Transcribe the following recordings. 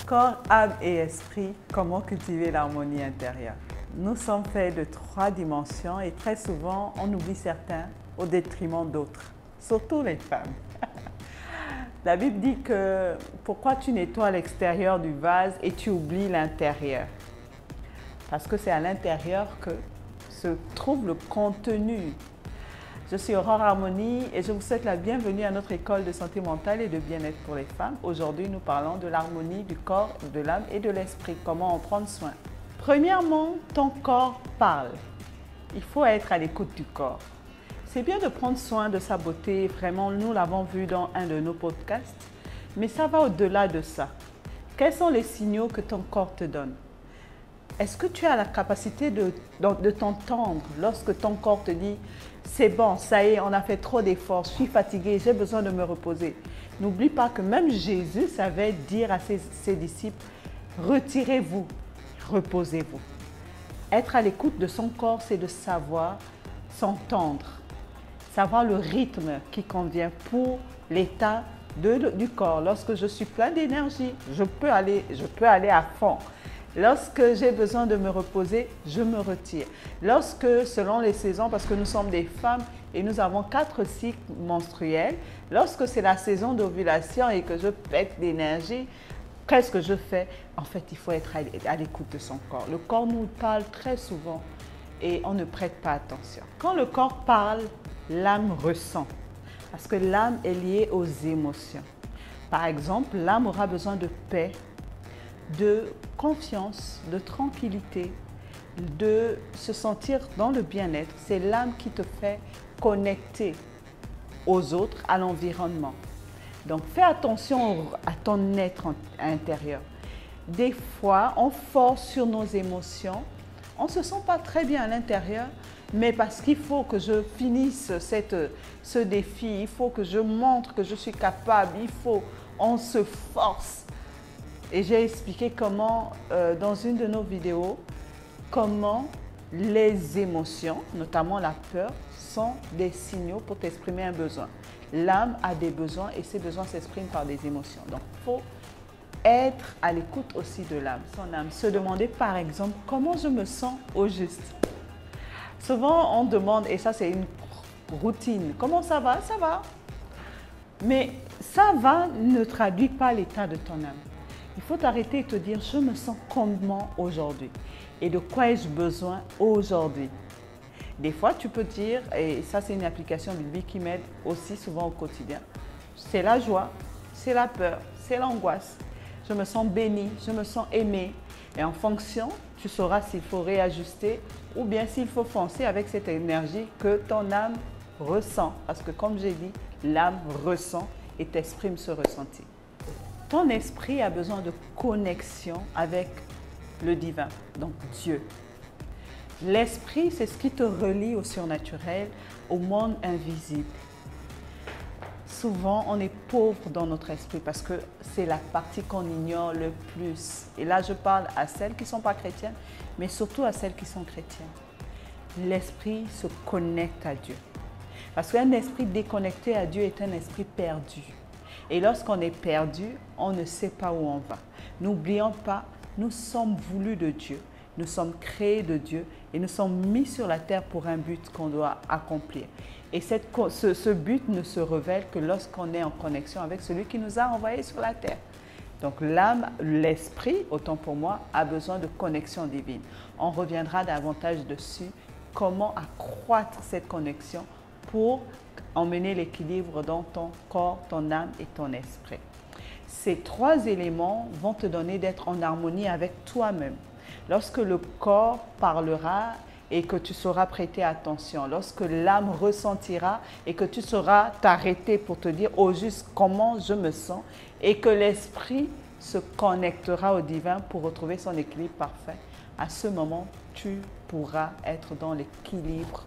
Corps, âme et esprit, comment cultiver l'harmonie intérieure? Nous sommes faits de 3 dimensions et très souvent, on oublie certains au détriment d'autres, surtout les femmes. La Bible dit que pourquoi tu nettoies l'extérieur du vase et tu oublies l'intérieur? Parce que c'est à l'intérieur que se trouve le contenu. Je suis Aurore Harmonie et je vous souhaite la bienvenue à notre école de santé mentale et de bien-être pour les femmes. Aujourd'hui, nous parlons de l'harmonie du corps, de l'âme et de l'esprit. Comment en prendre soin? Premièrement, ton corps parle. Il faut être à l'écoute du corps. C'est bien de prendre soin de sa beauté, vraiment, nous l'avons vu dans un de nos podcasts, mais ça va au-delà de ça. Quels sont les signaux que ton corps te donne? Est-ce que tu as la capacité de t'entendre lorsque ton corps te dit « c'est bon, ça y est, on a fait trop d'efforts, je suis fatigué, j'ai besoin de me reposer ». N'oublie pas que même Jésus savait dire à ses disciples « retirez-vous, reposez-vous ». Être à l'écoute de son corps, c'est de savoir s'entendre, savoir le rythme qui convient pour l'état du corps. Lorsque je suis plein d'énergie, je peux aller à fond. Lorsque j'ai besoin de me reposer, je me retire. Lorsque, selon les saisons, parce que nous sommes des femmes et nous avons 4 cycles menstruels, lorsque c'est la saison d'ovulation et que je pète d'énergie, qu'est-ce que je fais? En fait, il faut être à l'écoute de son corps. Le corps nous parle très souvent et on ne prête pas attention. Quand le corps parle, l'âme ressent, parce que l'âme est liée aux émotions. Par exemple, l'âme aura besoin de paix, de confiance, de tranquillité, de se sentir dans le bien-être. C'est l'âme qui te fait connecter aux autres, à l'environnement. Donc, fais attention à ton être intérieur. Des fois, on force sur nos émotions. On ne se sent pas très bien à l'intérieur, mais parce qu'il faut que je finisse ce défi, il faut que je montre que je suis capable, on se force. Et j'ai expliqué comment, dans une de nos vidéos, comment les émotions, notamment la peur, sont des signaux pour t'exprimer un besoin. L'âme a des besoins et ces besoins s'expriment par des émotions. Donc, il faut être à l'écoute aussi de l'âme, son âme. Se demander par exemple, comment je me sens au juste? Souvent, on demande, et ça c'est une routine, comment ça va? Ça va. Mais ça va ne traduit pas l'état de ton âme. Il faut t'arrêter et te dire, je me sens comment aujourd'hui? Et de quoi ai-je besoin aujourd'hui? Des fois, tu peux dire, et ça c'est une application biblique qui m'aide aussi souvent au quotidien, c'est la joie, c'est la peur, c'est l'angoisse. Je me sens béni, je me sens aimé. Et en fonction, tu sauras s'il faut réajuster ou bien s'il faut foncer avec cette énergie que ton âme ressent. Parce que comme j'ai dit, l'âme ressent et t'exprime ce ressenti. Ton esprit a besoin de connexion avec le divin, donc Dieu. L'esprit, c'est ce qui te relie au surnaturel, au monde invisible. Souvent, on est pauvre dans notre esprit parce que c'est la partie qu'on ignore le plus. Et là, je parle à celles qui ne sont pas chrétiennes, mais surtout à celles qui sont chrétiennes. L'esprit se connecte à Dieu. Parce qu'un esprit déconnecté à Dieu est un esprit perdu. Et lorsqu'on est perdu, on ne sait pas où on va. N'oublions pas, nous sommes voulus de Dieu. Nous sommes créés de Dieu et nous sommes mis sur la terre pour un but qu'on doit accomplir. Et ce but ne se révèle que lorsqu'on est en connexion avec celui qui nous a envoyés sur la terre. Donc l'âme, l'esprit, autant pour moi, a besoin de connexion divine. On reviendra davantage dessus, comment accroître cette connexion pour emmener l'équilibre dans ton corps, ton âme et ton esprit. Ces 3 éléments vont te donner d'être en harmonie avec toi-même. Lorsque le corps parlera et que tu sauras prêter attention, lorsque l'âme ressentira et que tu sauras t'arrêter pour te dire au juste comment je me sens et que l'esprit se connectera au divin pour retrouver son équilibre parfait, à ce moment, tu pourras être dans l'équilibre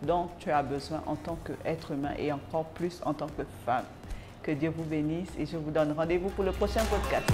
dont tu as besoin en tant qu'être humain et encore plus en tant que femme. Que Dieu vous bénisse et je vous donne rendez-vous pour le prochain podcast.